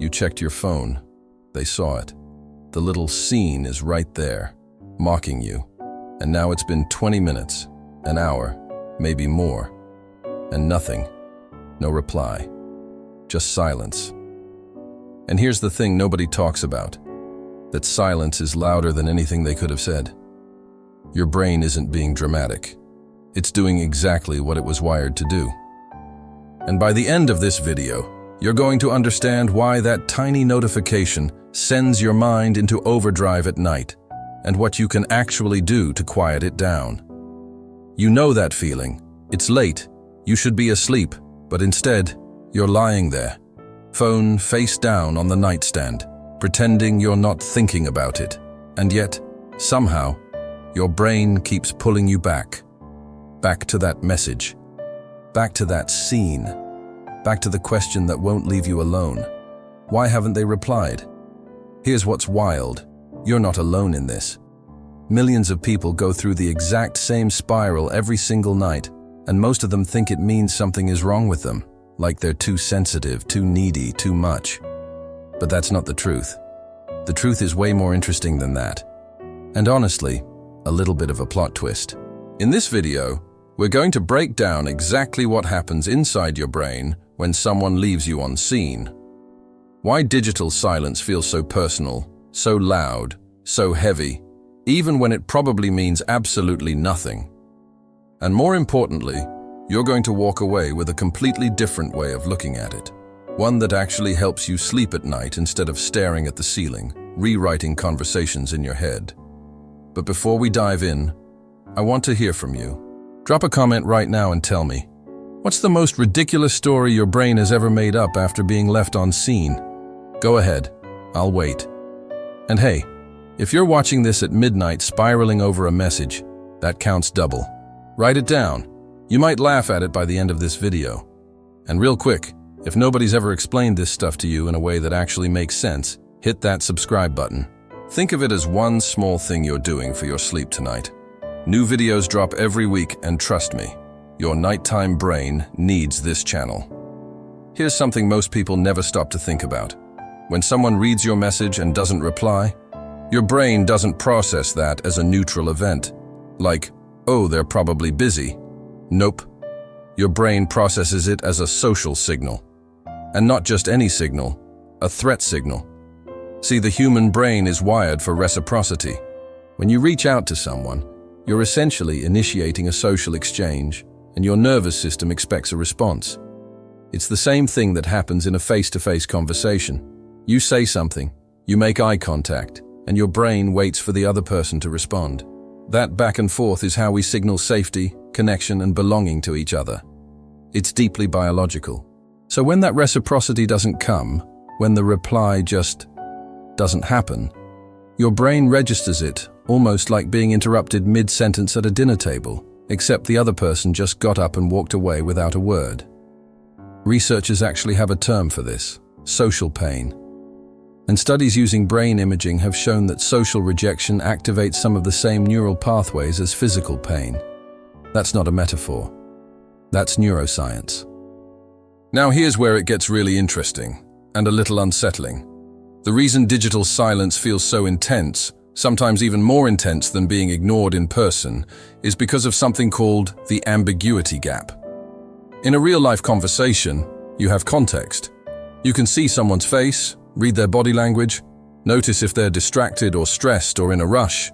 You checked your phone. They saw it. The little scene is right there, mocking you. And now it's been 20 minutes, an hour, maybe more. And nothing. No reply. Just silence. And here's the thing nobody talks about. That silence is louder than anything they could have said. Your brain isn't being dramatic. It's doing exactly what it was wired to do. And by the end of this video, you're going to understand why that tiny notification sends your mind into overdrive at night, and what you can actually do to quiet it down. You know that feeling. It's late. You should be asleep, but instead, you're lying there, phone face down on the nightstand, pretending you're not thinking about it. And yet, somehow, your brain keeps pulling you back to that message, back to that scene, back to the question that won't leave you alone. Why haven't they replied? Here's what's wild. You're not alone in this. Millions of people go through the exact same spiral every single night, and most of them think it means something is wrong with them, like they're too sensitive, too needy, too much. But that's not the truth. The truth is way more interesting than that. And honestly, a little bit of a plot twist. In this video, we're going to break down exactly what happens inside your brain when someone leaves you on scene. Why digital silence feels so personal, so loud, so heavy, even when it probably means absolutely nothing. And more importantly, you're going to walk away with a completely different way of looking at it. One that actually helps you sleep at night instead of staring at the ceiling, rewriting conversations in your head. But before we dive in, I want to hear from you. Drop a comment right now and tell me, what's the most ridiculous story your brain has ever made up after being left on scene? Go ahead, I'll wait. And hey, if you're watching this at midnight spiraling over a message, that counts double. Write it down. You might laugh at it by the end of this video. And real quick, if nobody's ever explained this stuff to you in a way that actually makes sense, hit that subscribe button. Think of it as one small thing you're doing for your sleep tonight. New videos drop every week, and trust me, your nighttime brain needs this channel. Here's something most people never stop to think about. When someone reads your message and doesn't reply, your brain doesn't process that as a neutral event. Like, oh, they're probably busy. Nope. Your brain processes it as a social signal. And not just any signal, a threat signal. See, the human brain is wired for reciprocity. When you reach out to someone, you're essentially initiating a social exchange, and your nervous system expects a response. It's the same thing that happens in a face-to-face conversation. You say something, you make eye contact, and your brain waits for the other person to respond. That back and forth is how we signal safety, connection, and belonging to each other. It's deeply biological. So when that reciprocity doesn't come, when the reply just doesn't happen, your brain registers it almost like being interrupted mid-sentence at a dinner table, except the other person just got up and walked away without a word. Researchers actually have a term for this: social pain. And studies using brain imaging have shown that social rejection activates some of the same neural pathways as physical pain. That's not a metaphor. That's neuroscience. Now here's where it gets really interesting, and a little unsettling. The reason digital silence feels so intense, sometimes even more intense than being ignored in person, is because of something called the ambiguity gap. In a real-life conversation, you have context. You can see someone's face, read their body language, notice if they're distracted or stressed or in a rush.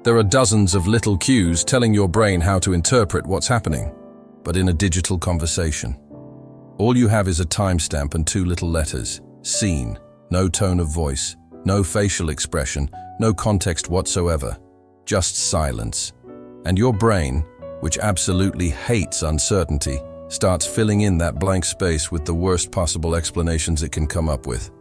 There are dozens of little cues telling your brain how to interpret what's happening. But in a digital conversation, all you have is a timestamp and two little letters: seen. No tone of voice, no facial expression, no context whatsoever, just silence. And your brain, which absolutely hates uncertainty, starts filling in that blank space with the worst possible explanations it can come up with.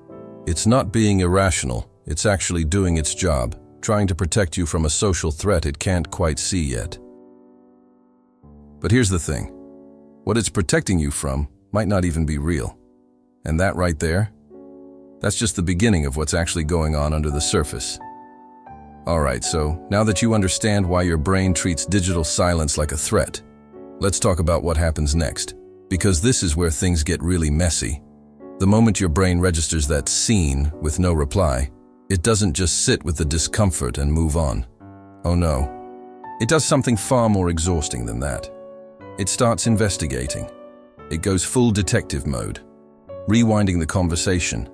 It's not being irrational, it's actually doing its job, trying to protect you from a social threat it can't quite see yet. But here's the thing. What it's protecting you from might not even be real. And that right there, that's just the beginning of what's actually going on under the surface. Alright, so now that you understand why your brain treats digital silence like a threat, let's talk about what happens next, because this is where things get really messy. The moment your brain registers that scene with no reply, it doesn't just sit with the discomfort and move on. Oh no. It does something far more exhausting than that. It starts investigating. It goes full detective mode, rewinding the conversation,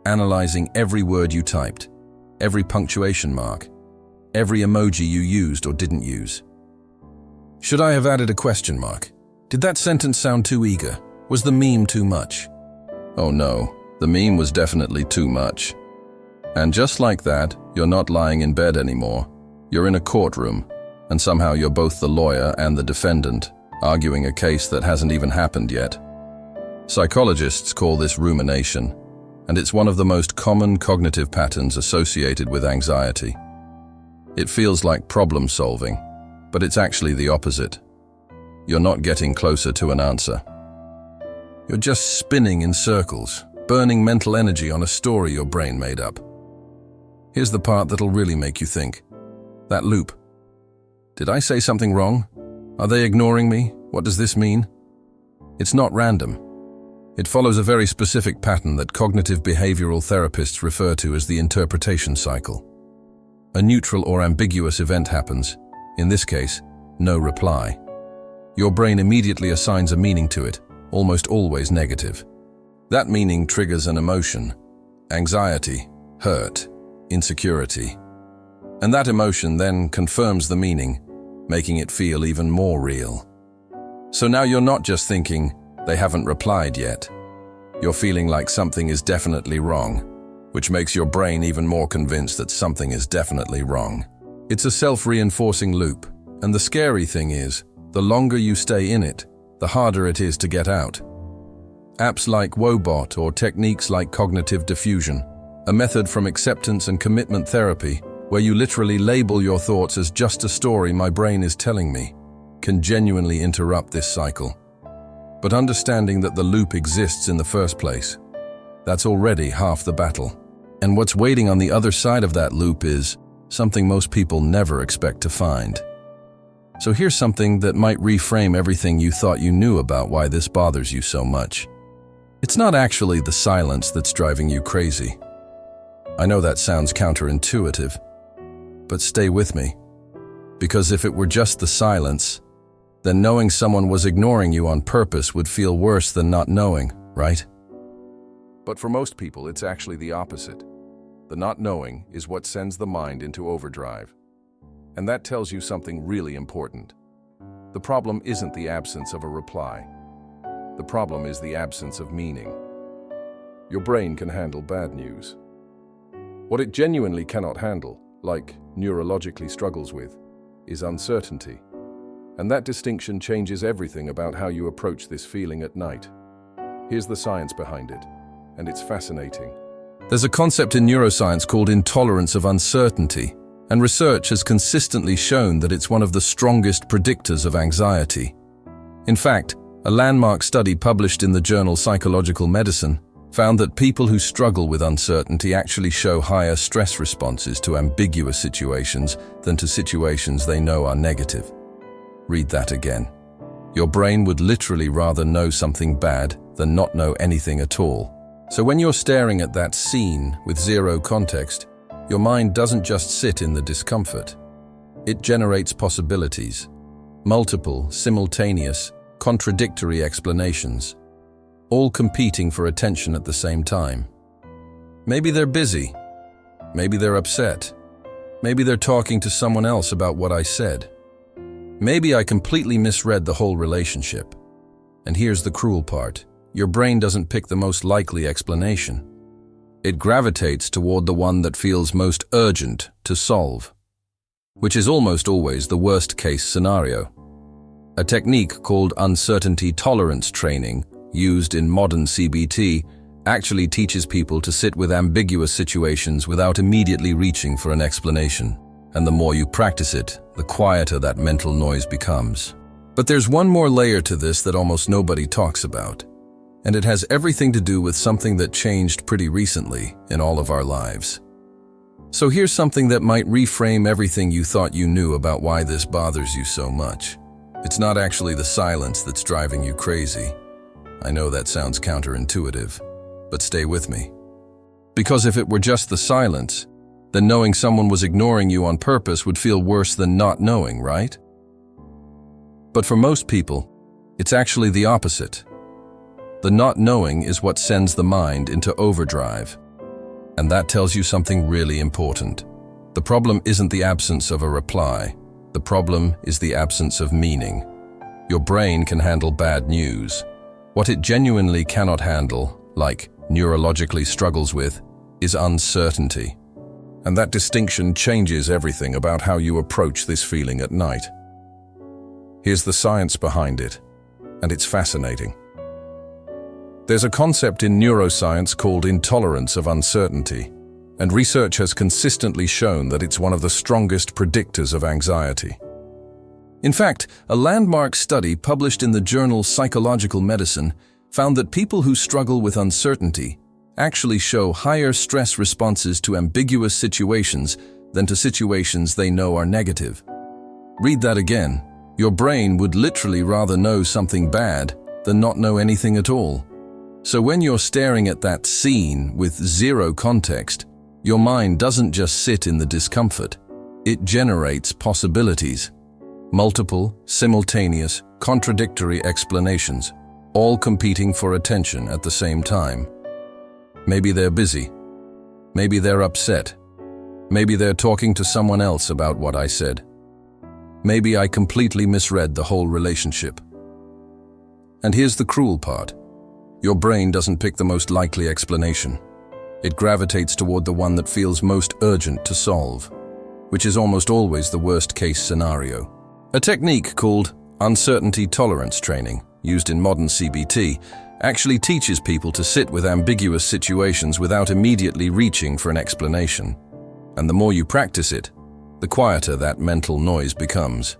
analyzing every word you typed, every punctuation mark, every emoji you used or didn't use. Should I have added a question mark? Did that sentence sound too eager? Was the meme too much? Oh no, the meme was definitely too much. And just like that, you're not lying in bed anymore. You're in a courtroom, and somehow you're both the lawyer and the defendant, arguing a case that hasn't even happened yet. Psychologists call this rumination, and it's one of the most common cognitive patterns associated with anxiety. It feels like problem solving, but it's actually the opposite. You're not getting closer to an answer. You're just spinning in circles, burning mental energy on a story your brain made up. Here's the part that'll really make you think. That loop. Did I say something wrong? Are they ignoring me? What does this mean? It's not random. It follows a very specific pattern that cognitive behavioral therapists refer to as the interpretation cycle. A neutral or ambiguous event happens, in this case, no reply. Your brain immediately assigns a meaning to it, almost always negative. That meaning triggers an emotion: anxiety, hurt, insecurity. And that emotion then confirms the meaning, making it feel even more real. So now you're not just thinking, they haven't replied yet. You're feeling like something is definitely wrong, which makes your brain even more convinced that something is definitely wrong. It's a self-reinforcing loop, and the scary thing is, the longer you stay in it, the harder it is to get out. Apps like Wobot or techniques like cognitive diffusion, a method from acceptance and commitment therapy, where you literally label your thoughts as just a story my brain is telling me, can genuinely interrupt this cycle. But understanding that the loop exists in the first place, that's already half the battle. And what's waiting on the other side of that loop is something most people never expect to find. So here's something that might reframe everything you thought you knew about why this bothers you so much. It's not actually the silence that's driving you crazy. I know that sounds counterintuitive, but stay with me. Because if it were just the silence, then knowing someone was ignoring you on purpose would feel worse than not knowing, right? But for most people, it's actually the opposite. The not knowing is what sends the mind into overdrive. And that tells you something really important. The problem isn't the absence of a reply. The problem is the absence of meaning. Your brain can handle bad news. What it genuinely cannot handle, like neurologically struggles with, is uncertainty. And that distinction changes everything about how you approach this feeling at night. Here's the science behind it, and it's fascinating. There's a concept in neuroscience called intolerance of uncertainty, and research has consistently shown that it's one of the strongest predictors of anxiety. In fact, a landmark study published in the journal Psychological Medicine found that people who struggle with uncertainty actually show higher stress responses to ambiguous situations than to situations they know are negative. Read that again. Your brain would literally rather know something bad than not know anything at all. So when you're staring at that scene with zero context, your mind doesn't just sit in the discomfort. It generates possibilities, multiple, simultaneous, contradictory explanations, all competing for attention at the same time. Maybe they're busy. Maybe they're upset. Maybe they're talking to someone else about what I said. Maybe I completely misread the whole relationship. And here's the cruel part. Your brain doesn't pick the most likely explanation. It gravitates toward the one that feels most urgent to solve, which is almost always the worst-case scenario. A technique called uncertainty tolerance training, used in modern CBT, actually teaches people to sit with ambiguous situations without immediately reaching for an explanation. And the more you practice it, the quieter that mental noise becomes. But there's one more layer to this that almost nobody talks about. And it has everything to do with something that changed pretty recently in all of our lives. So here's something that might reframe everything you thought you knew about why this bothers you so much. It's not actually the silence that's driving you crazy. I know that sounds counterintuitive, but stay with me. Because if it were just the silence, then knowing someone was ignoring you on purpose would feel worse than not knowing, right? But for most people, it's actually the opposite. The not knowing is what sends the mind into overdrive. And that tells you something really important. The problem isn't the absence of a reply. The problem is the absence of meaning. Your brain can handle bad news. What it genuinely cannot handle, like neurologically struggles with, is uncertainty. And that distinction changes everything about how you approach this feeling at night. Here's the science behind it, and it's fascinating. There's a concept in neuroscience called intolerance of uncertainty, and research has consistently shown that it's one of the strongest predictors of anxiety. In fact, a landmark study published in the journal Psychological Medicine found that people who struggle with uncertainty actually show higher stress responses to ambiguous situations than to situations they know are negative. Read that again. Your brain would literally rather know something bad than not know anything at all. So when you're staring at that scene with zero context, your mind doesn't just sit in the discomfort. It generates possibilities. Multiple, simultaneous, contradictory explanations, all competing for attention at the same time. Maybe they're busy. Maybe they're upset. Maybe they're talking to someone else about what I said. Maybe I completely misread the whole relationship. And here's the cruel part. Your brain doesn't pick the most likely explanation. It gravitates toward the one that feels most urgent to solve, which is almost always the worst-case scenario. A technique called uncertainty tolerance training, used in modern CBT, actually teaches people to sit with ambiguous situations without immediately reaching for an explanation. And the more you practice it, the quieter that mental noise becomes.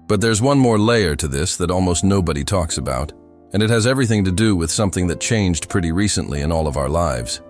But there's one more layer to this that almost nobody talks about, and it has everything to do with something that changed pretty recently in all of our lives.